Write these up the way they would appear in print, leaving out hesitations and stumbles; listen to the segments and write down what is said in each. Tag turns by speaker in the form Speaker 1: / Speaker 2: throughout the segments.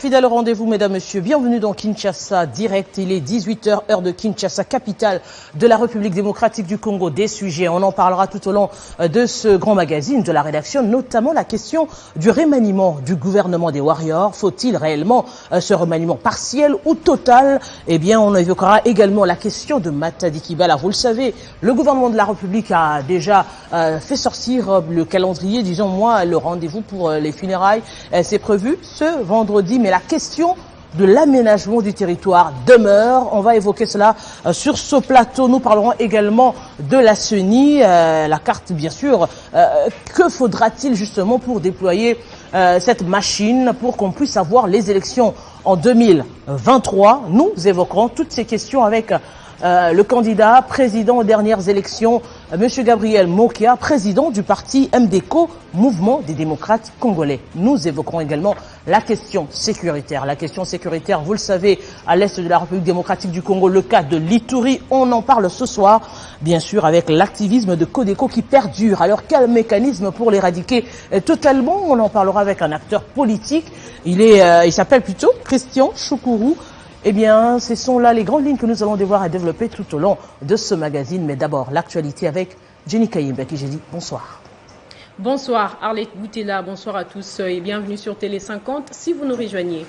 Speaker 1: fidèles au rendez-vous, mesdames, messieurs, bienvenue dans Kinshasa Direct. Il est 18h, heure de Kinshasa, capitale de la République démocratique du Congo. Des sujets, on en parlera tout au long de ce grand magazine de la rédaction, notamment la question du remaniement du gouvernement des Warriors. Faut-il réellement ce remaniement partiel ou total? Eh bien, on évoquera également la question de Matadi Kibala. Vous le savez, le gouvernement de la République a déjà fait sortir le calendrier, disons moi, le rendez-vous pour les funérailles. C'est prévu ce vendredi, mais la question de l'aménagement du territoire demeure. On va évoquer cela sur ce plateau. Nous parlerons également de la CENI, la carte bien sûr. Que faudra-t-il justement pour déployer cette machine pour qu'on puisse avoir les élections en 2023? Nous évoquerons toutes ces questions avec le candidat président aux dernières élections, M. Gabriel Mokia, président du parti MDCO, Mouvement des démocrates congolais. Nous évoquerons également la question sécuritaire. La question sécuritaire, vous le savez, à l'est de la République démocratique du Congo, le cas de l'Ituri, on en parle ce soir, bien sûr, avec l'activisme de Codeco qui perdure. Alors, quel mécanisme pour l'éradiquer totalement? On en parlera avec un acteur politique. Il s'appelle plutôt Christian Choukourou. Eh bien, ce sont là les grandes lignes que nous allons devoir développer tout au long de ce magazine. Mais d'abord, l'actualité avec Jenny Kayimbe, qui j'ai dit bonsoir.
Speaker 2: Bonsoir, Arlette Boutella, bonsoir à tous et bienvenue sur Télé 50 si vous nous rejoignez.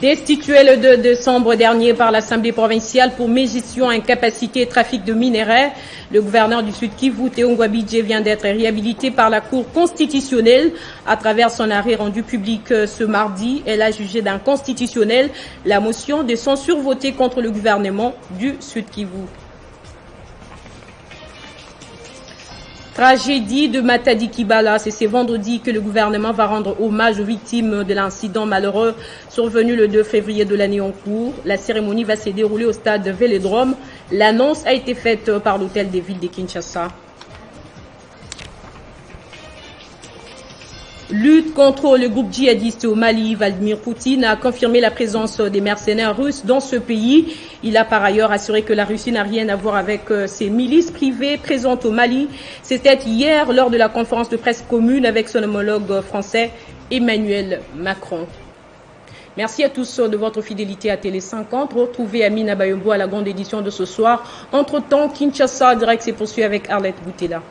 Speaker 2: Destitué le 2 décembre dernier par l'Assemblée provinciale pour mégestion, incapacité et trafic de minerais, le gouverneur du Sud Kivu, Théo Ngouabidje, vient d'être réhabilité par la Cour constitutionnelle. À travers son arrêt rendu public ce mardi, elle a jugé d'inconstitutionnelle la motion de censure votée contre le gouvernement du Sud Kivu. Tragédie de Matadi Kibala, c'est ce vendredi que le gouvernement va rendre hommage aux victimes de l'incident malheureux survenu le 2 février de l'année en cours. La cérémonie va se dérouler au stade Vélodrome. L'annonce a été faite par l'hôtel des villes de Kinshasa. Lutte contre le groupe djihadiste au Mali, Vladimir Poutine a confirmé la présence des mercenaires russes dans ce pays. Il a par ailleurs assuré que la Russie n'a rien à voir avec ses milices privées présentes au Mali. C'était hier lors de la conférence de presse commune avec son homologue français Emmanuel Macron. Merci à tous de votre fidélité à Télé 50. Retrouvez Amina Bayombo à la grande édition de ce soir. Entre-temps, Kinshasa Direct se poursuit avec Arlette Boutella.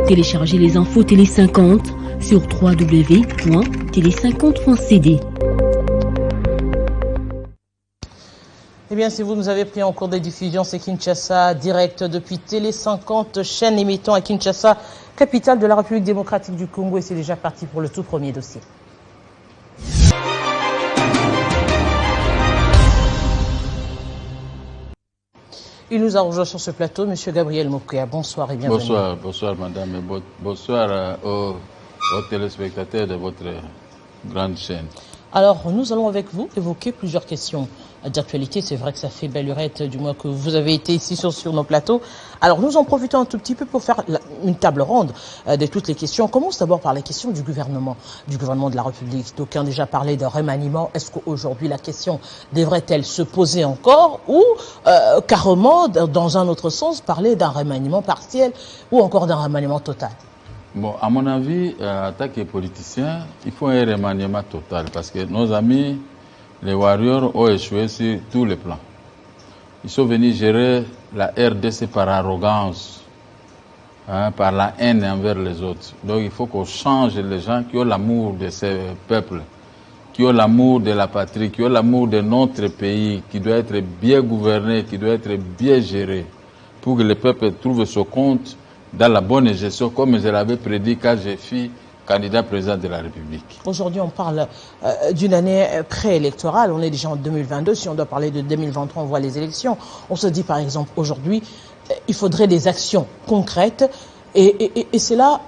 Speaker 3: Téléchargez les infos Télé 50 sur www.télé50.cd.
Speaker 1: Eh bien, si vous nous avez pris en cours de diffusion, c'est Kinshasa Direct depuis Télé 50, chaîne émettant à Kinshasa, capitale de la République démocratique du Congo. Et c'est déjà parti pour le tout premier dossier. Il nous a rejoint sur ce plateau, M. Gabriel Mokia. Bonsoir et bienvenue.
Speaker 4: Bonsoir madame, et bonsoir aux téléspectateurs de votre grande chaîne.
Speaker 1: Alors, nous allons avec vous évoquer plusieurs questions d'actualité. C'est vrai que ça fait belle lurette, du moins que vous avez été ici sur nos plateaux. Alors, nous en profitons un tout petit peu pour faire une table ronde de toutes les questions. On commence d'abord par les questions du gouvernement de la République. D'aucuns ont déjà parlé de remaniement. Est-ce qu'aujourd'hui, la question devrait-elle se poser encore ou carrément, dans un autre sens, parler d'un remaniement partiel ou encore d'un remaniement total?
Speaker 4: Bon, à mon avis, en tant que politicien, il faut un remaniement total parce que nos amis, les Warriors, ont échoué sur tous les plans. Ils sont venus gérer la RDC par arrogance, par la haine envers les autres. Donc il faut qu'on change les gens qui ont l'amour de ces peuples, qui ont l'amour de la patrie, qui ont l'amour de notre pays, qui doit être bien gouverné, qui doit être bien géré, pour que le peuple trouve son compte dans la bonne gestion, comme je l'avais prédit quand je fus candidat président de la République.
Speaker 1: Aujourd'hui, on parle d'une année préélectorale. On est déjà en 2022. Si on doit parler de 2023, on voit les élections. On se dit, par exemple, aujourd'hui, il faudrait des actions concrètes. Et c'est là,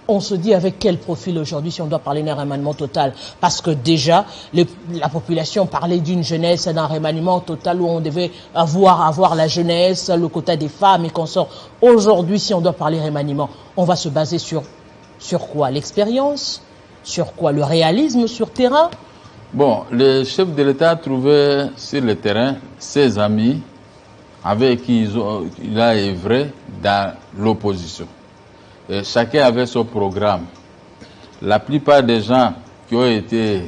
Speaker 1: on se dit avec quel profil aujourd'hui, si on doit parler d'un remaniement total. Parce que déjà, la population parlait d'une jeunesse, d'un remaniement total où on devait avoir la jeunesse, le quota des femmes et consorts. Aujourd'hui, si on doit parler remaniement, on va se baser sur quoi? L'expérience? Sur quoi? Le réalisme sur terrain?
Speaker 4: Bon, le chef de l'État a trouvé sur le terrain ses amis avec qui il a œuvré dans l'opposition. Et chacun avait son programme. La plupart des gens qui ont été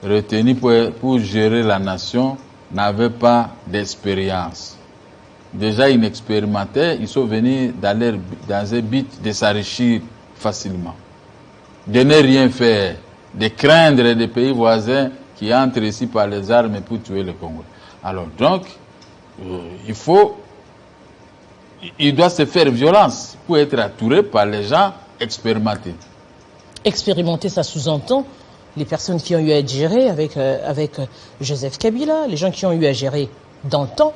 Speaker 4: retenus pour gérer la nation n'avaient pas d'expérience. Déjà inexpérimentés, ils sont venus dans un but de s'enrichir facilement, de ne rien faire, de craindre des pays voisins qui entrent ici par les armes pour tuer le Congo. Alors donc, il doit se faire violence pour être entouré par les gens expérimentés.
Speaker 1: Expérimenter, ça sous-entend les personnes qui ont eu à gérer avec Joseph Kabila, les gens qui ont eu à gérer dans le temps,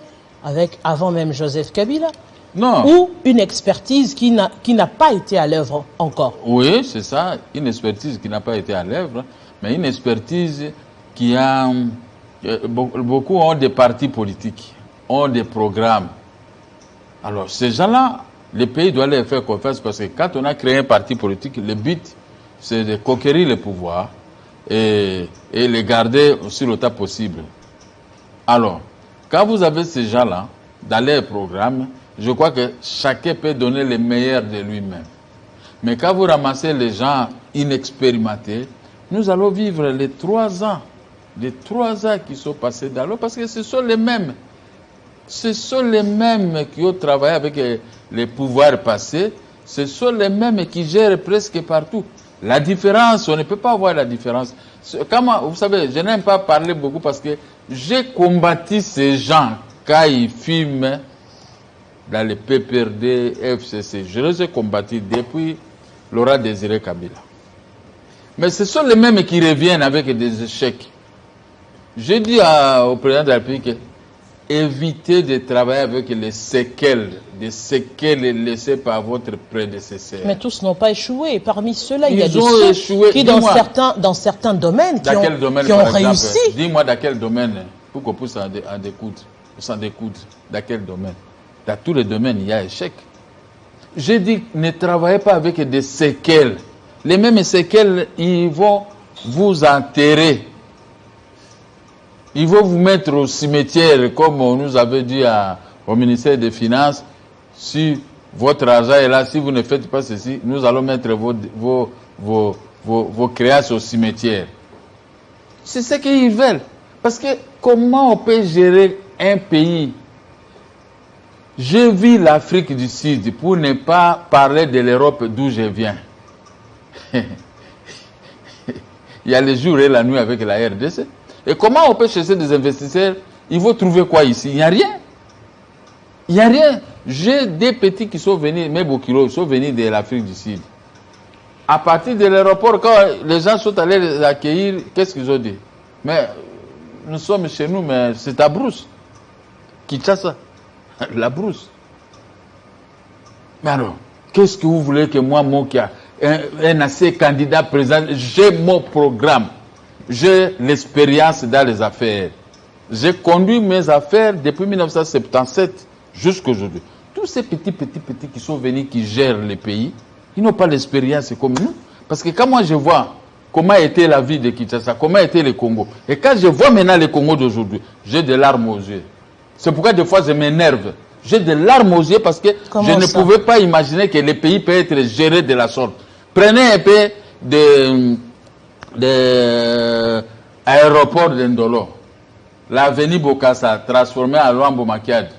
Speaker 1: avant même Joseph Kabila.
Speaker 4: Non.
Speaker 1: Ou une expertise qui n'a pas été à l'œuvre encore.
Speaker 4: Oui, c'est ça, une expertise qui n'a pas été à l'œuvre, mais une expertise qui a... Beaucoup ont des partis politiques, ont des programmes. Alors, ces gens-là, le pays doit les faire confiance parce que quand on a créé un parti politique, le but, c'est de conquérir le pouvoir et les garder aussi le temps possible. Alors, quand vous avez ces gens-là, dans leur programme, je crois que chacun peut donner le meilleur de lui-même. Mais quand vous ramassez les gens inexpérimentés, nous allons vivre les 3 ans qui sont passés dans l'eau, parce que ce sont les mêmes. Ce sont les mêmes qui ont travaillé avec les pouvoirs passés, ce sont les mêmes qui gèrent presque partout. La différence, on ne peut pas voir la différence. Vous savez, je n'aime pas parler beaucoup parce que j'ai combattu ces gens quand ils fument dans le PPRD, FCC. Je les ai combattus depuis Laurent Désiré Kabila. Mais ce sont les mêmes qui reviennent avec des échecs. J'ai dit au président de la République, évitez de travailler avec les séquelles laissées par votre prédécesseur.
Speaker 1: Mais tous n'ont pas échoué. Parmi ceux-là, il y a
Speaker 4: Ils ont échoué.
Speaker 1: Qui, dans certains domaines, qui ont réussi.
Speaker 4: Dis-moi dans quel domaine, pour qu'on puisse s'en découdre. Dans quel domaine? Dans tous les domaines, il y a échec. J'ai dit, ne travaillez pas avec des séquelles. Les mêmes séquelles, ils vont vous enterrer. Ils vont vous mettre au cimetière, comme on nous avait dit au ministère des Finances, si votre argent est là, si vous ne faites pas ceci, nous allons mettre vos créances au cimetière. C'est ce qu'ils veulent. Parce que comment on peut gérer un pays? Je vis l'Afrique du Sud, pour ne pas parler de l'Europe d'où je viens. Il y a le jour et la nuit avec la RDC. Et comment on peut chercher des investisseurs? Ils vont trouver quoi ici? Il n'y a rien. Il n'y a rien. J'ai des petits qui sont venus, mes Bokiro, ils sont venus de l'Afrique du Sud. À partir de l'aéroport, quand les gens sont allés les accueillir, qu'est-ce qu'ils ont dit? Mais nous sommes chez nous, mais c'est ta brousse. Kinshasa, la brousse. Mais alors, qu'est-ce que vous voulez que moi, un assez candidat président, j'ai mon programme. J'ai l'expérience dans les affaires. J'ai conduit mes affaires depuis 1977 jusqu'à aujourd'hui. Tous ces petits qui sont venus, qui gèrent les pays, ils n'ont pas l'expérience comme nous. Parce que quand moi je vois comment était la vie de Kinshasa, comment était le Congo, et quand je vois maintenant le Congo d'aujourd'hui, j'ai des larmes aux yeux. C'est pourquoi des fois je m'énerve. J'ai des larmes aux yeux parce que je ne pouvais pas imaginer que le pays peut être géré de la sorte. Prenez un peu de aéroport d'Indolo. L'avenue Bokassa transformée en Luambo Makiadi.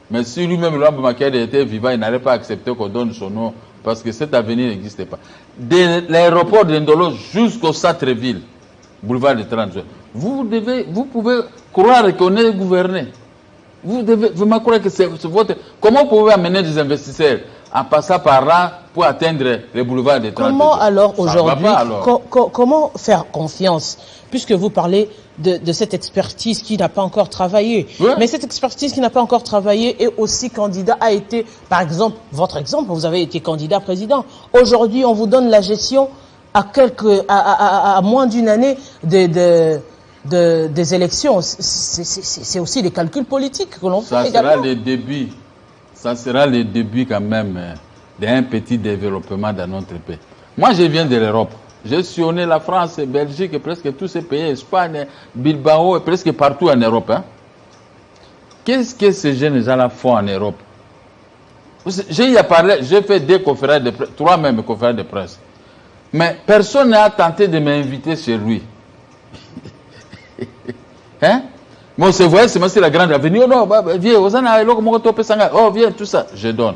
Speaker 4: Mais si lui-même Luambo Makiadi était vivant, il n'allait pas accepter qu'on donne son nom parce que cette avenue n'existait pas. De l'aéroport d'Indolo jusqu'au centre-ville, boulevard de 30 juin. Vous pouvez croire qu'on est gouverné. Vous me croire que c'est votre... Comment vous pouvez amener des investisseurs en passant par là pour atteindre le boulevard des 30
Speaker 1: Comment alors aujourd'hui, comment faire confiance, puisque vous parlez de cette expertise qui n'a pas encore travaillé. Oui. Mais cette expertise qui n'a pas encore travaillé est aussi candidat, a été, par exemple, votre exemple, vous avez été candidat président. Aujourd'hui, on vous donne la gestion à moins d'une année des élections. C'est aussi des calculs politiques que l'on fait également.
Speaker 4: Ça sera le début quand même d'un petit développement dans notre pays. Moi, je viens de l'Europe. J'ai sillonné la France, Belgique, presque tous ces pays, Espagne, Bilbao, et presque partout en Europe. Hein. qu'est-ce que ces jeunes gens-là font en Europe? J'ai y a parlé, j'ai fait 2 conférences de presse, 3 même conférences de presse. Mais personne n'a tenté de m'inviter chez lui. Hein? Bon, c'est vrai, c'est la grande avenue. Oh non, viens, oh, viens, tout ça. Je donne.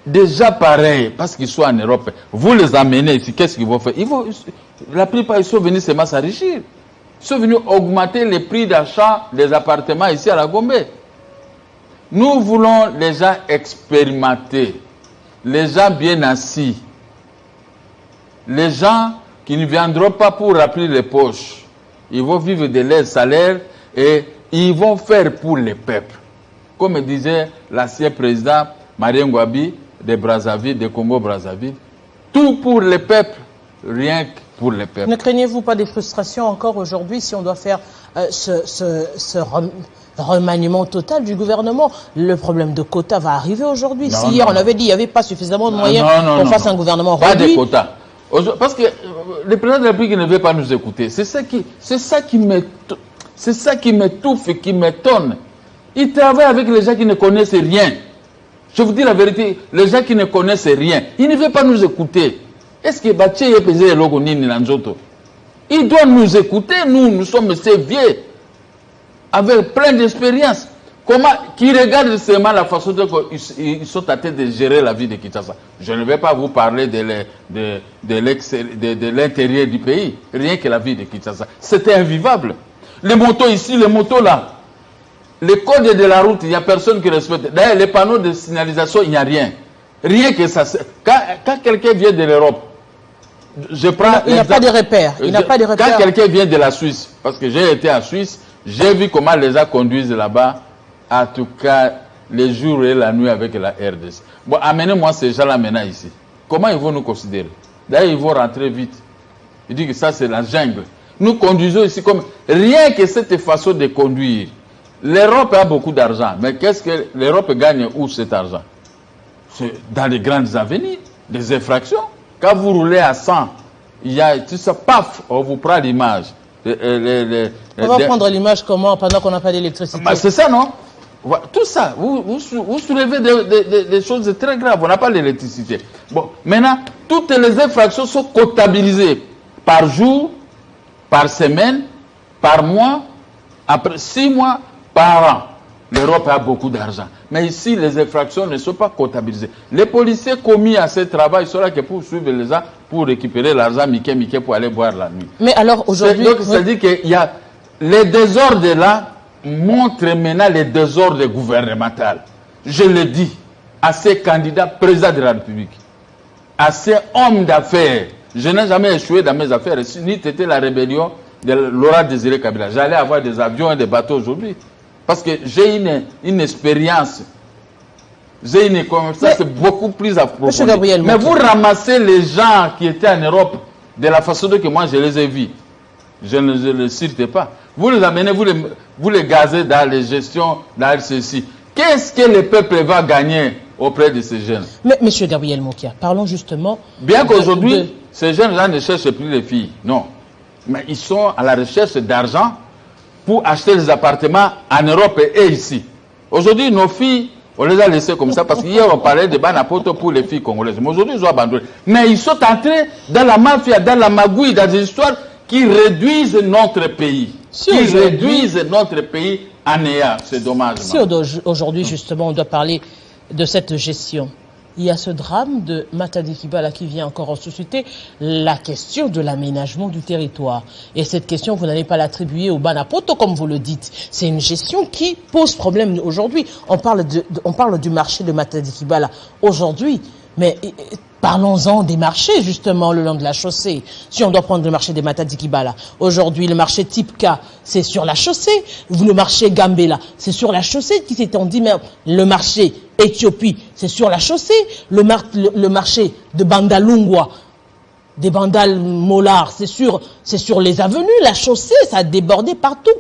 Speaker 4: Déjà pareil, parce qu'ils sont en Europe, vous les amenez ici, qu'est-ce qu'ils vont faire? La plupart, ils sont venus seulement s'enrichir. Ils sont venus augmenter les prix d'achat des appartements ici à la Gombe. Nous voulons les gens expérimentés, les gens bien assis, les gens qui ne viendront pas pour remplir les poches. Ils vont vivre de leurs salaires et ils vont faire pour le peuple. Comme disait l'ancien président Marien Ngouabi de Brazzaville, de Congo-Brazzaville, tout pour le peuple, rien que pour le peuple.
Speaker 1: Ne craignez-vous pas des frustrations encore aujourd'hui si on doit faire ce remaniement total du gouvernement? Le problème de quotas va arriver aujourd'hui. Si hier on avait dit qu'il n'y avait pas suffisamment de moyens pour faire un gouvernement réduit.
Speaker 4: Pas de quotas. Parce que le président de la République ne veut pas nous écouter. C'est ça qui m'étouffe et qui m'étonne. Il travaille avec les gens qui ne connaissent rien. Je vous dis la vérité, les gens qui ne connaissent rien, il ne veut pas nous écouter. Est-ce que Baché est pesé le Nini Nanzoto? Il doit nous écouter, nous sommes ces vieux, avec plein d'expérience. Comment, qui regardent seulement la façon dont ils sont en train de gérer la vie de Kinshasa. Je ne vais pas vous parler de l'intérieur du pays, rien que la vie de Kinshasa. C'était invivable. Les motos ici, les motos là, les codes de la route, il n'y a personne qui respecte. D'ailleurs, les panneaux de signalisation, il n'y a rien. Rien que ça. Quand quelqu'un vient de l'Europe, je prends.
Speaker 1: Il n'y a pas de repères. Il n'a pas de repères.
Speaker 4: Quand quelqu'un vient de la Suisse, parce que j'ai été en Suisse, j'ai vu comment les gens conduisent là-bas. En tout cas, les jours et la nuit avec la RDC. Bon, amenez-moi ces gens-là maintenant ici. Comment ils vont nous considérer? D'ailleurs, ils vont rentrer vite. Ils disent que ça, c'est la jungle. Nous conduisons ici comme... Rien que cette façon de conduire. L'Europe a beaucoup d'argent. Mais qu'est-ce que l'Europe gagne où cet argent? C'est dans les grandes avenirs, des infractions. Quand vous roulez à 100, il y a tout ça, paf, on vous prend l'image.
Speaker 1: On va prendre l'image comment pendant qu'on n'a pas d'électricité?
Speaker 4: Bah, c'est ça, non? Tout ça, vous soulevez des choses très graves. On n'a pas l'électricité. Bon, maintenant, toutes les infractions sont comptabilisées par jour, par semaine, par mois, après 6 mois, par an. L'Europe a beaucoup d'argent. Mais ici, les infractions ne sont pas comptabilisées. Les policiers commis à ce travail sont là que pour suivre les gens, pour récupérer l'argent Mickey pour aller boire la nuit.
Speaker 1: Mais alors aujourd'hui...
Speaker 4: Donc, c'est-à-dire qu'il y a les désordres là, montre maintenant les désordres gouvernementaux. Je le dis à ces candidats présidents de la République, à ces hommes d'affaires. Je n'ai jamais échoué dans mes affaires. Si c'était la rébellion de Laurent Désiré Kabila, j'allais avoir des avions et des bateaux aujourd'hui. Parce que j'ai une expérience. J'ai une connaissance beaucoup plus approfondie. Mais vous ramassez les gens qui étaient en Europe de la façon dont moi je les ai vus. Je ne le cite pas. Vous les amenez, vous les gazez dans les gestions, dans ceci. Qu'est-ce que le peuple va gagner auprès de ces jeunes?
Speaker 1: Mais M. Gabriel Mokia, parlons justement...
Speaker 4: Bien qu'aujourd'hui, ces jeunes-là ne cherchent plus les filles. Non. Mais ils sont à la recherche d'argent pour acheter des appartements en Europe et ici. Aujourd'hui, nos filles, on les a laissées comme ça parce qu'hier, on parlait de Banapoto pour les filles congolaises. Mais aujourd'hui, ils ont abandonné. Mais ils sont entrés dans la mafia, dans la magouille, dans des histoires qui réduisent notre pays. Réduisent notre pays en néant. C'est dommage.
Speaker 1: Si aujourd'hui, justement, on doit parler de cette gestion, il y a ce drame de Matadi Kibala qui vient encore susciter la question de l'aménagement du territoire. Et cette question, vous n'allez pas l'attribuer au Banapoto, comme vous le dites. C'est une gestion qui pose problème aujourd'hui. On parle du marché de Matadi Kibala aujourd'hui, mais parlons-en des marchés, justement, le long de la chaussée. Si on doit prendre le marché des Matadi Kibala, aujourd'hui, le marché type K, c'est sur la chaussée. Le marché Gambela, c'est sur la chaussée qui s'est dit, mais le marché Éthiopie, c'est sur la chaussée. Le marché de Bandalungwa, des Bandal Molar, c'est sur les avenues. La chaussée, ça a débordé partout.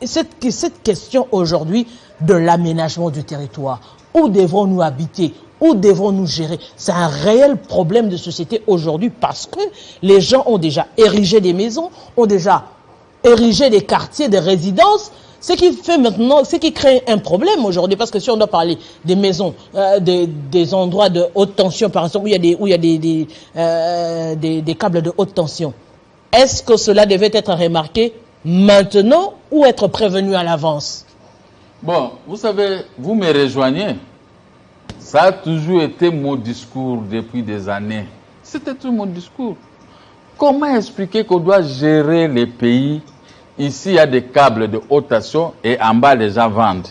Speaker 1: Cette question aujourd'hui de l'aménagement du territoire, où devrons-nous habiter? Où devons-nous gérer? C'est un réel problème de société aujourd'hui parce que les gens ont déjà érigé des maisons, ont déjà érigé des quartiers de résidence. Ce qui fait maintenant, ce qui crée un problème aujourd'hui, parce que si on doit parler des maisons, des endroits de haute tension, par exemple, où il y a des câbles de haute tension, est-ce que cela devait être remarqué maintenant ou être prévenu à l'avance?
Speaker 4: Bon, vous savez, vous me rejoignez. Ça a toujours été mon discours depuis des années. C'était tout mon discours. Comment expliquer qu'on doit gérer les pays? Ici, il y a des câbles de haute tension et en bas, les gens vendent.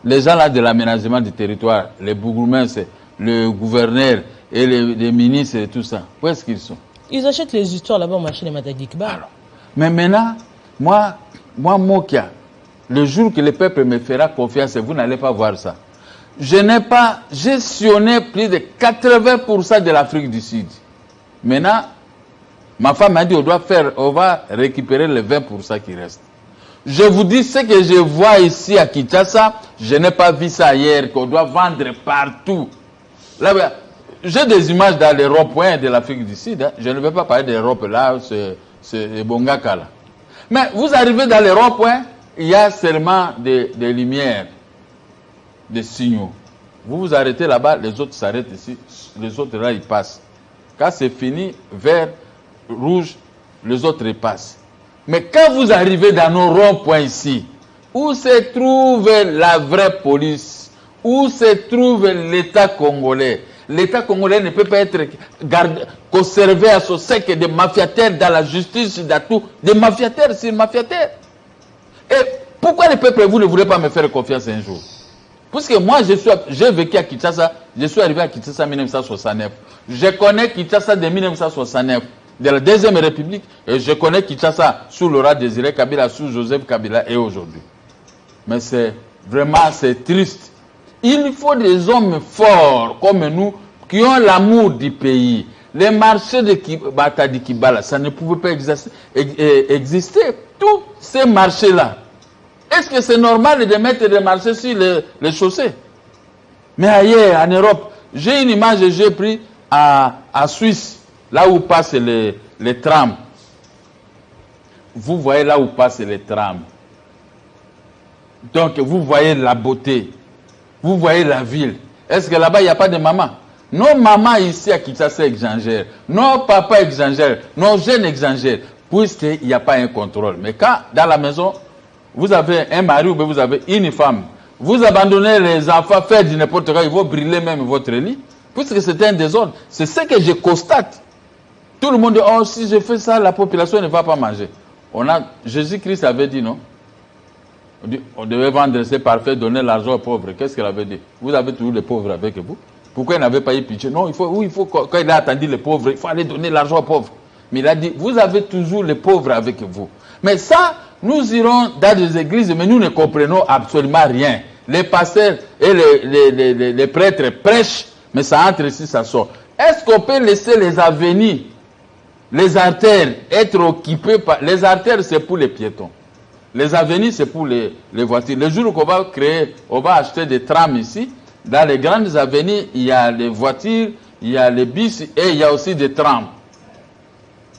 Speaker 4: Les gens là de l'aménagement du territoire, les bourgmestres, le gouverneur et les ministres et tout ça, où est-ce qu'ils sont?
Speaker 1: Ils achètent les histoires là-bas au marché de Matadikba.
Speaker 4: Mais maintenant, moi, Mokia, le jour que le peuple me fera confiance, vous n'allez pas voir ça. Je n'ai pas gestionné plus de 80% de l'Afrique du Sud. Maintenant, ma femme m'a dit on va récupérer les 20% qui restent. Je vous dis ce que je vois ici à Kinshasa, je n'ai pas vu ça hier, qu'on doit vendre partout. Là, j'ai des images dans les ronds-points de l'Afrique du Sud. Hein. Je ne vais pas parler des ronds là, c'est Bongaka là. Mais vous arrivez dans les ronds-points, il y a seulement des lumières, des signaux. Vous vous arrêtez là-bas, les autres s'arrêtent ici, les autres là ils passent. Quand c'est fini, vert, rouge, les autres ils passent. Mais quand vous arrivez dans nos ronds-points ici, où se trouve la vraie police, où se trouve l'État congolais, l'État congolais ne peut pas être conservé à ce sec de mafiataires dans la justice, dans tout, des mafiataires sur mafiataires. Et pourquoi le peuple, vous ne voulez pas me faire confiance un jour? Parce que moi, j'ai vécu à Kinshasa, je suis arrivé à Kinshasa en 1969. Je connais Kinshasa de 1969, de la Deuxième République, et je connais Kinshasa sous Laurent Désiré Kabila, sous Joseph Kabila et aujourd'hui. Mais c'est vraiment, c'est triste. Il faut des hommes forts comme nous qui ont l'amour du pays. Les marchés de Batadi Kibala, ça ne pouvait pas exister. Tous ces marchés-là. Est-ce que c'est normal de mettre des marchés sur les chaussées? Mais ailleurs, en Europe, j'ai une image que j'ai prise à Suisse, là où passent les trams. Vous voyez là où passent les trams. Donc, vous voyez la beauté. Vous voyez la ville. Est-ce que là-bas, il n'y a pas de maman? Nos mamans ici à Kinshasa exagèrent. Nos papas exagèrent. Nos jeunes exagèrent. Puisqu'il n'y a pas un contrôle. Mais quand, dans la maison, vous avez un mari ou vous avez une femme, vous abandonnez les enfants, faire du n'importe quoi, ils vont brûler même votre lit. Puisque c'est un désordre. C'est ce que je constate. Tout le monde dit, oh, si je fais ça, la population ne va pas manger. Jésus-Christ avait dit, non? On devait vendre ses parfaits, donner l'argent aux pauvres. Qu'est-ce qu'il avait dit? Vous avez toujours les pauvres avec vous. Pourquoi il n'avait pas eu pitié? Non, quand il a attendu les pauvres, il faut aller donner l'argent aux pauvres. Mais il a dit, vous avez toujours les pauvres avec vous. Mais ça, nous irons dans des églises, mais nous ne comprenons absolument rien. Les pasteurs et les prêtres prêchent, mais ça entre ici, ça sort. Est-ce qu'on peut laisser les avenirs, les artères, être occupées par... Les artères, c'est pour les piétons. Les avenirs, c'est pour les voitures. Le jour qu'on va créer, on va acheter des trams ici. Dans les grandes avenirs, il y a les voitures, il y a les bus et il y a aussi des trams.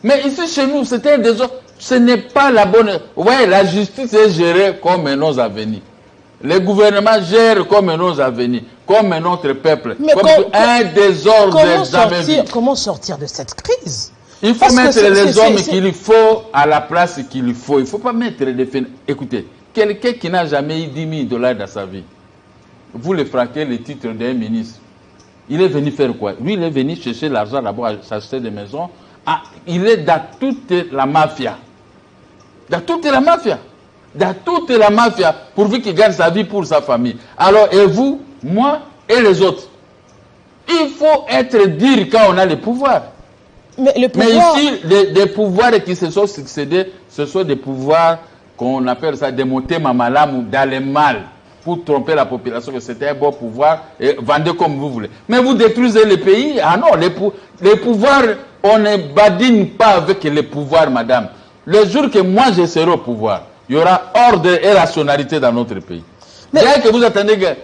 Speaker 4: Mais ici, chez nous, c'était un désordre. Ce n'est pas la bonne... Vous voyez, la justice est gérée comme nos avenirs. Le gouvernement gère comme nos avenirs, comme notre peuple. Mais comme un désordre jamais vu.
Speaker 1: Comment sortir de cette crise?
Speaker 4: Il faut mettre les hommes qu'il faut à la place qu'il faut. Il ne faut pas mettre des... Écoutez, quelqu'un qui n'a jamais eu 10 000 $ dans sa vie, vous le fraquez le titre d'un ministre. Il est venu faire quoi? Lui, il est venu chercher l'argent d'abord à s'acheter des maisons. Ah, il est dans toute la mafia. Dans toute la mafia. Dans toute la mafia, pourvu qu'il gagne sa vie pour sa famille. Alors, et vous, moi et les autres, il faut être dur quand on a le pouvoir. Mais ici, les pouvoirs qui se sont succédés, ce sont des pouvoirs qu'on appelle ça des montées mamalam ou dans le mal, pour tromper la population que c'était un bon pouvoir et vendez comme vous voulez. Mais vous détruisez le pays. Ah non, les pouvoirs, on ne badine pas avec les pouvoirs, madame. Le jour que moi je serai au pouvoir, il y aura ordre et rationalité dans notre pays. Bien que vous attendez qu'un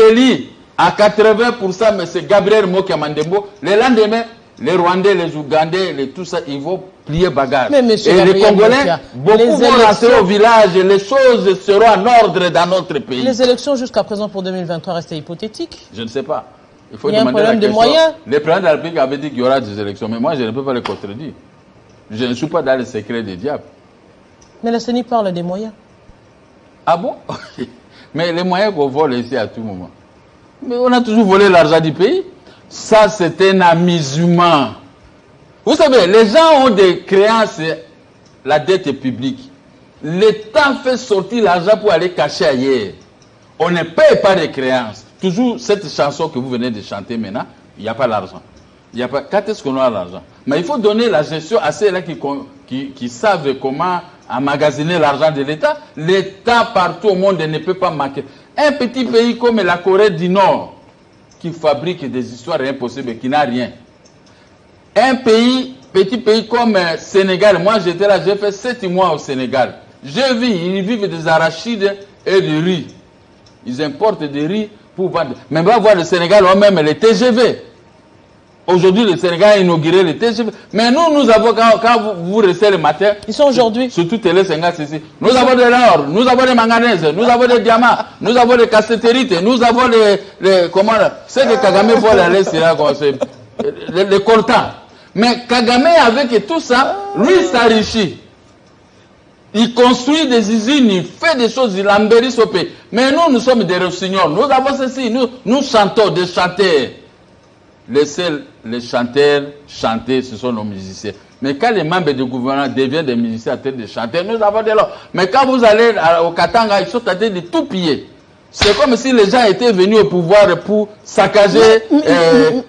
Speaker 4: élu à 80%, M. Gabriel Mokia Mandembo, le lendemain, les Rwandais, les Ougandais, tout ça, ils vont plier bagage.
Speaker 1: Mais monsieur
Speaker 4: et les
Speaker 1: Gabriel
Speaker 4: Congolais,
Speaker 1: Mokia,
Speaker 4: beaucoup
Speaker 1: les
Speaker 4: vont rentrer
Speaker 1: élections-
Speaker 4: au village et les choses seront en ordre dans notre pays.
Speaker 1: Les élections jusqu'à présent pour 2023 restaient hypothétiques.
Speaker 4: Je ne sais pas. Il faut
Speaker 1: Il y a un
Speaker 4: demander
Speaker 1: problème
Speaker 4: la
Speaker 1: de
Speaker 4: question.
Speaker 1: moyens.
Speaker 4: Le président de la République avait dit qu'il y aura des élections, mais moi je ne peux pas le contredire. Je ne suis pas dans le secret des diables.
Speaker 1: Mais la CENI parle des moyens.
Speaker 4: Ah bon? Mais les moyens qu'on vole ici à tout moment. Mais on a toujours volé l'argent du pays. Ça, c'est un amusement. Vous savez, les gens ont des créances, la dette est publique. L'État fait sortir l'argent pour aller cacher ailleurs. On ne paye pas les créances. Toujours cette chanson que vous venez de chanter maintenant, il n'y a pas l'argent. Il y a pas. Quand est-ce qu'on aura l'argent? Mais il faut donner la gestion à ceux-là qui savent comment emmagasiner l'argent de l'État. L'État partout au monde ne peut pas manquer. Un petit pays comme la Corée du Nord, qui fabrique des histoires impossibles et qui n'a rien. Un petit pays comme Sénégal, moi j'étais là, j'ai fait 7 mois au Sénégal. J'ai vu, ils vivent des arachides et du riz. Ils importent des riz pour vendre. Mais on va voir le Sénégal, on même les TGV. Aujourd'hui, le Sénégal a inauguré les TGV. Mais nous avons, quand vous restez le matin,
Speaker 1: Ils sont aujourd'hui.
Speaker 4: surtout Télé Sénégal, ici, nous avons de l'or, nous avons des manganèses, nous avons des diamants, nous avons des cassetérites, nous avons comment, c'est que Kagame vole aller, c'est là, les coltans. Mais Kagame, avec tout ça, lui s'enrichit. Il construit des usines, il fait des choses, il embellisse au pays. Mais nous sommes des rossignols. Nous avons ceci, nous chantons, des chanteurs. Laissez les chanteurs chanter, ce sont nos musiciens. Mais quand les membres du gouvernement deviennent des musiciens en train de chanter, nous avons de l'or. Mais quand vous allez au Katanga, ils sont en train de tout piller. C'est comme si les gens étaient venus au pouvoir pour saccager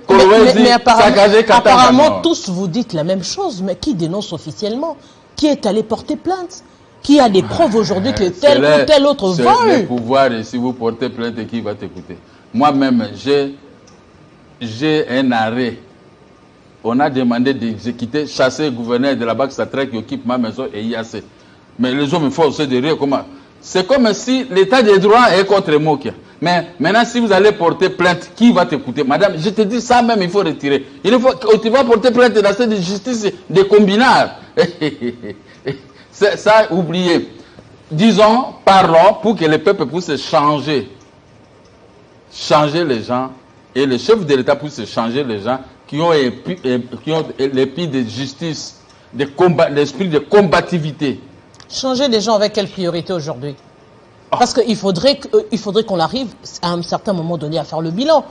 Speaker 4: Kolwezi, saccager Katanga.
Speaker 1: Apparemment, tous vous dites la même chose, mais qui dénonce officiellement? Qui est allé porter plainte? Qui a des preuves aujourd'hui que tel ou tel autre vole?
Speaker 4: C'est le pouvoir, et si vous portez plainte, qui va t'écouter? Moi-même, j'ai un arrêt. On a demandé d'exécuter, chasser le gouverneur de la Banque centrale qui occupe ma maison et IAC. Mais les hommes me font aussi de rire. Comment? C'est comme si l'état des droits est contre Mokia. Mais maintenant, si vous allez porter plainte, qui va t'écouter? Madame, je te dis ça même, il faut retirer. Tu vas porter plainte dans cette justice des combinards. Ça, oubliez. Disons, parlons pour que le peuple puisse changer. Changer les gens. Et le chef de l'État puisse changer les gens qui ont l'esprit de justice, l'esprit de combativité.
Speaker 1: Changer les gens avec quelle priorité aujourd'hui? Parce qu'il faudrait qu'on arrive à un certain moment donné à faire le bilan.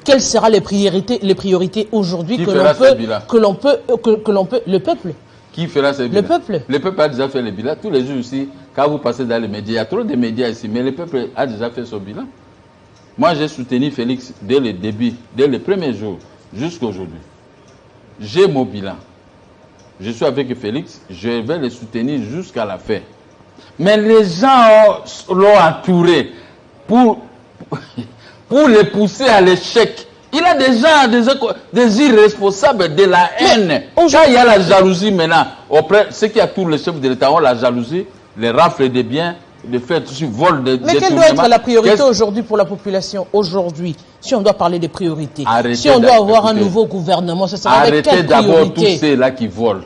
Speaker 1: Quelles seront les priorités aujourd'hui que l'on peut, le peuple?
Speaker 4: Qui fera ce bilan?
Speaker 1: Le peuple.
Speaker 4: Le peuple a déjà fait le bilan. Tous les jours ici, quand vous passez dans les médias, il y a trop de médias ici, mais le peuple a déjà fait son bilan. Moi, j'ai soutenu Félix dès le début, dès le premier jour, jusqu'à aujourd'hui. J'ai mon bilan. Je suis avec Félix, je vais le soutenir jusqu'à la fin. Mais les gens l'ont entouré pour les pousser à l'échec. Il a des gens, des irresponsables, de la haine. Quand il y a la jalousie maintenant, ceux qui entourent le chef de l'État ont la jalousie, les rafles des biens, de faire tout ce vol de.
Speaker 1: Mais quelle doit être la priorité aujourd'hui pour la population? Aujourd'hui, si on doit parler des priorités, si on doit avoir un nouveau gouvernement, ce sera avec quelle priorité?
Speaker 4: Arrêtez d'abord tous ceux-là qui volent,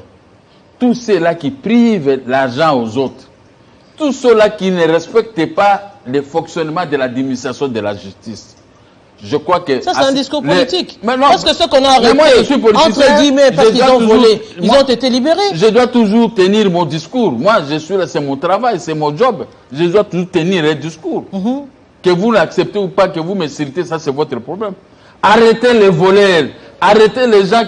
Speaker 4: tous ceux-là qui privent l'argent aux autres, tous ceux-là qui ne respectent pas le fonctionnement de l'administration de la justice. Je crois que...
Speaker 1: Ça, c'est un discours politique.
Speaker 4: Mais non,
Speaker 1: parce que ceux qu'on a arrêtés, entre guillemets, parce qu'ils ont volé, ils ont été libérés.
Speaker 4: Je dois toujours tenir mon discours. Moi, je suis là, c'est mon travail, c'est mon job. Je dois toujours tenir un discours. Que vous l'acceptez ou pas, que vous me citez, ça c'est votre problème. Arrêtez les voleurs. Arrêtez les gens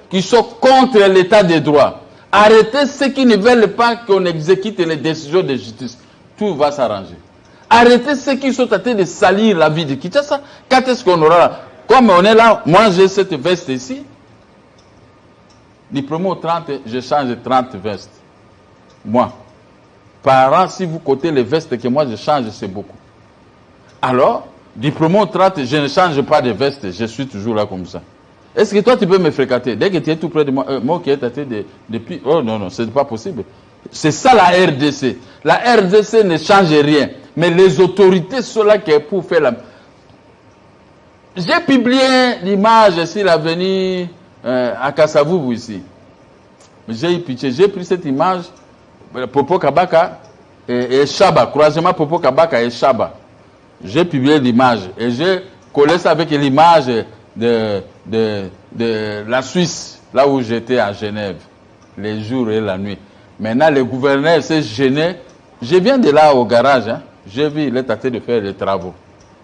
Speaker 4: qui sont contre l'état des droits. Arrêtez ceux qui ne veulent pas qu'on exécute les décisions de justice. Tout va s'arranger. Arrêtez ceux qui sont en train de salir la vie de Kinshasa. Quand est-ce qu'on aura... Comme on est là, moi j'ai cette veste ici. Du 1er au 30, je change 30 vestes. Moi. Par an, si vous comptez les vestes que moi je change, c'est beaucoup. Alors, du 1er au 30, je ne change pas de veste. Je suis toujours là comme ça. Est-ce que toi tu peux me fréquenter? Dès que tu es tout près de moi, moi qui est en train depuis... Oh non, c'est pas possible. C'est ça la RDC. La RDC ne change rien. Mais les autorités sont là pour faire la... J'ai publié l'image sur l'avenue à Kasavubu ici. j'ai eu pitié. J'ai pris cette image, Popo Kabaka et Chaba, croisement Popo Kabaka et Chaba. J'ai publié l'image et j'ai collé ça avec l'image de la Suisse, là où j'étais à Genève, les jours et la nuit. Maintenant, le gouverneur s'est gêné. Je viens de là au garage, hein. J'ai vu, il est tenté de faire les travaux.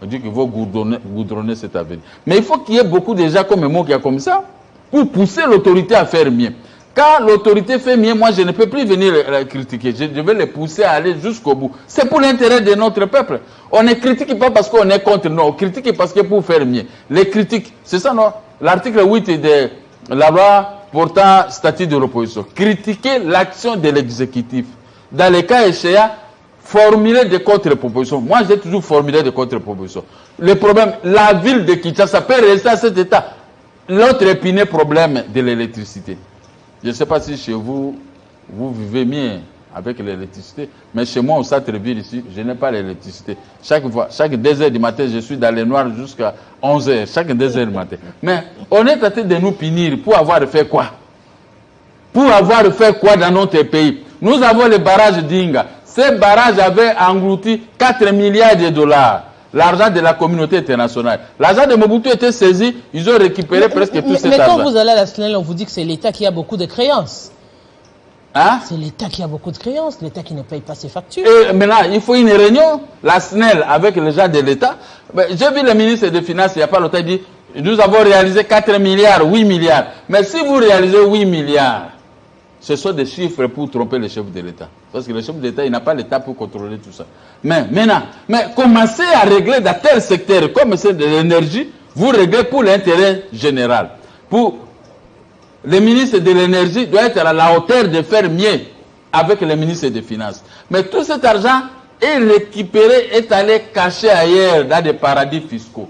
Speaker 4: On dit qu'il faut goudronner cette avenue. Mais il faut qu'il y ait beaucoup de gens comme moi qui a comme ça, pour pousser l'autorité à faire mieux. Quand l'autorité fait mieux, moi je ne peux plus venir la critiquer. Je vais les pousser à aller jusqu'au bout. C'est pour l'intérêt de notre peuple. On ne critique pas parce qu'on est contre, non. On critique parce que pour faire mieux. Les critiques, c'est ça, non? L'article 8 de la loi portant statut de l'opposition. Critiquer l'action de l'exécutif. Dans les cas échéants, formuler des contre-propositions. Moi, j'ai toujours formulé des contre-propositions. Le problème, la ville de Kinshasa peut rester à cet état. L'autre épineux problème de l'électricité. Je ne sais pas si chez vous, vous vivez mieux avec l'électricité, mais chez moi, au centre-ville ici, je n'ai pas l'électricité. Chaque 2 heures du matin, je suis dans les noirs jusqu'à 11 heures, chaque 2 heures du matin. Mais on est en train de nous punir pour avoir fait quoi? Pour avoir fait quoi dans notre pays? Nous avons le barrage d'Inga. Ces barrages avaient englouti 4 milliards de dollars. L'argent de la communauté internationale. L'argent de Mobutu était saisi, ils ont récupéré presque tout cet argent.
Speaker 1: Mais quand vous allez à la SNEL, on vous dit que c'est l'État qui a beaucoup de créances.
Speaker 4: Hein?
Speaker 1: C'est l'État qui a beaucoup de créances, l'État qui ne paye pas ses factures.
Speaker 4: Et maintenant, il faut une réunion, la SNEL, avec les gens de l'État. J'ai vu le ministre des Finances il n'y a pas longtemps, il dit, nous avons réalisé 4 milliards, 8 milliards. Mais si vous réalisez 8 milliards, ce sont des chiffres pour tromper le chef de l'État. Parce que le chef de l'État, il n'a pas l'État pour contrôler tout ça. Mais maintenant, commencez à régler dans tel secteur, comme c'est de l'énergie, vous réglez pour l'intérêt général. Le ministre de l'énergie doit être à la hauteur de faire mieux avec le ministre des Finances. Mais tout cet argent est récupéré, est allé cacher ailleurs dans des paradis fiscaux.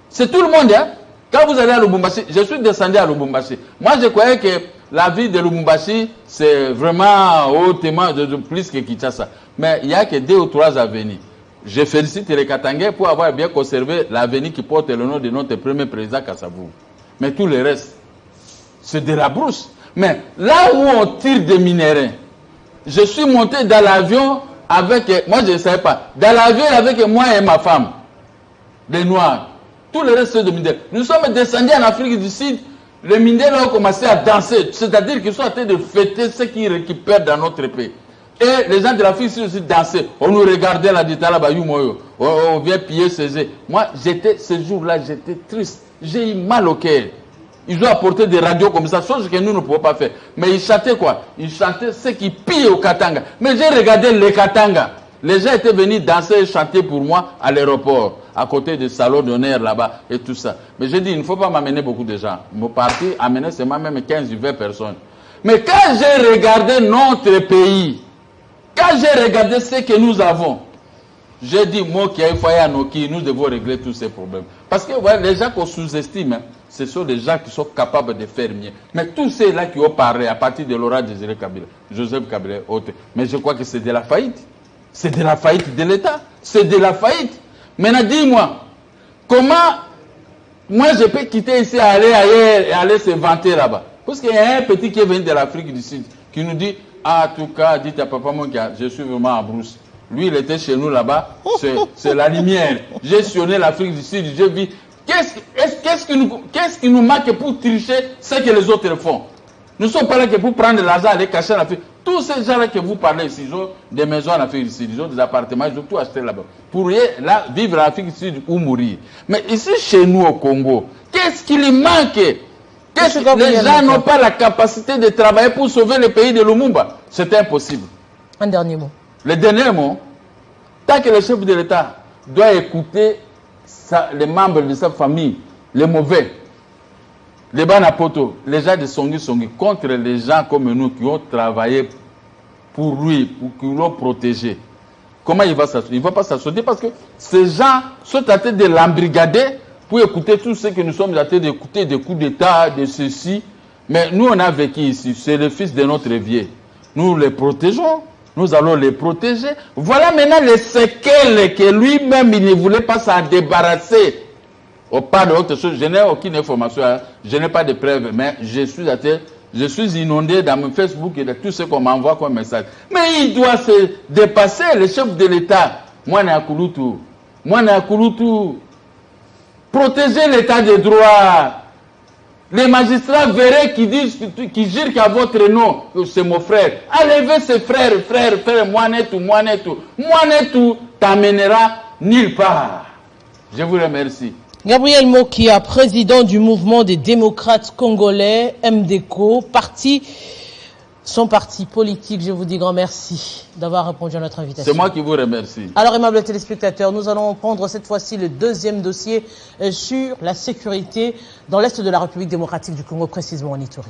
Speaker 4: C'est tout le monde, hein? Quand vous allez à Lubumbashi, je suis descendu à Lubumbashi. Moi, je croyais que la ville de Lubumbashi, c'est vraiment hautement de plus que Kinshasa. Mais il n'y a que 2 ou 3 avenues. Je félicite les Katangais pour avoir bien conservé l'avenue qui porte le nom de notre premier président Kassavou. Mais tout le reste, c'est de la brousse. Mais là où on tire des minéraux, je suis monté dans l'avion avec, moi je ne savais pas, dans l'avion avec moi et ma femme, des Noirs. Tout le reste c'est de minéraux. Nous sommes descendus en Afrique du Sud. Les minéraux ont commencé à danser, c'est-à-dire qu'ils sont en train de fêter ce qu'ils récupèrent dans notre pays. Et les gens de l'Afrique aussi dansaient. On nous regardait là, on vient piller ces. Moi, ce jour-là, j'étais triste. J'ai eu mal au cœur. Ils ont apporté des radios comme ça, chose que nous ne pouvons pas faire. Mais ils chantaient quoi? Ils chantaient ce qui pillent au Katanga. Mais j'ai regardé les Katanga. Les gens étaient venus danser et chanter pour moi à l'aéroport, à côté des salons d'honneur là-bas et tout ça. Mais j'ai dit, il ne faut pas m'amener beaucoup de gens. Mon parti amenait seulement même 15 ou 20 personnes. Mais quand j'ai regardé notre pays, quand j'ai regardé ce que nous avons, j'ai dit, moi qui ai foyer à Noki, nous devons régler tous ces problèmes. Parce que ouais, les gens qu'on sous-estime, hein, ce sont des gens qui sont capables de faire mieux. Mais tous ceux-là qui ont parlé à partir de Laurent Désiré Kabila, Joseph Kabila et autres, mais je crois que c'est de la faillite. C'est de la faillite de l'État. C'est de la faillite. Maintenant, dis-moi, comment moi je peux quitter ici, aller ailleurs et aller se vanter là-bas? Parce qu'il y a un petit qui est venu de l'Afrique du Sud qui nous dit, ah, en tout cas, dites à papa Monkia, je suis vraiment à Brousse. Lui, il était chez nous là-bas, c'est la lumière. J'ai sillonné l'Afrique du Sud, j'ai vu, qu'est-ce qui nous manque pour tricher ce que les autres font? Nous ne sommes pas là que pour prendre l'argent et aller cacher en Afrique. Tous ces gens-là que vous parlez ici, ils ont des maisons en Afrique du Sud, ils ont des appartements, ils ont tout acheté là-bas. Pour là, vivre en Afrique du Sud ou mourir. Mais ici, chez nous au Congo, qu'est-ce qui lui manque? Les gens n'ont pas la capacité de travailler pour sauver le pays de Lumumba. C'est impossible.
Speaker 1: Un dernier mot.
Speaker 4: Le dernier mot, tant que le chef de l'État doit écouter les membres de sa famille, les mauvais, les Banapoto, les gens de Songi, contre les gens comme nous qui ont travaillé pour lui, pour qui l'ont protégé. Comment il va s'assurer? Il ne va pas s'assurer parce que ces gens sont en train de l'embrigader pour écouter tout ce que nous sommes en train d'écouter, des coups d'État, de ceci. Mais nous, on a vécu ici, c'est le fils de notre vieux. Nous les protégeons, nous allons les protéger. Voilà maintenant les séquelles que lui-même, il ne voulait pas s'en débarrasser. On parle d'autre chose, je n'ai aucune information, hein. Je n'ai pas de preuves, mais je suis en train Je suis inondé dans mon Facebook et de tout ce qu'on m'envoie comme message. Mais il doit se dépasser, le chef de l'État. Moi, je suis protéger l'état de droit. Les magistrats verraient qui jurent qu'à votre nom, c'est mon frère. Enlevez ses frères, moi tout t'amènera nulle part. Je vous remercie.
Speaker 1: Gabriel Mokia, président du mouvement des démocrates congolais, MDCO, son parti politique, je vous dis grand merci d'avoir répondu à notre invitation.
Speaker 4: C'est moi qui vous remercie.
Speaker 1: Alors, aimables téléspectateurs, nous allons prendre cette fois-ci le deuxième dossier sur la sécurité dans l'Est de la République démocratique du Congo, précisément en Ituri.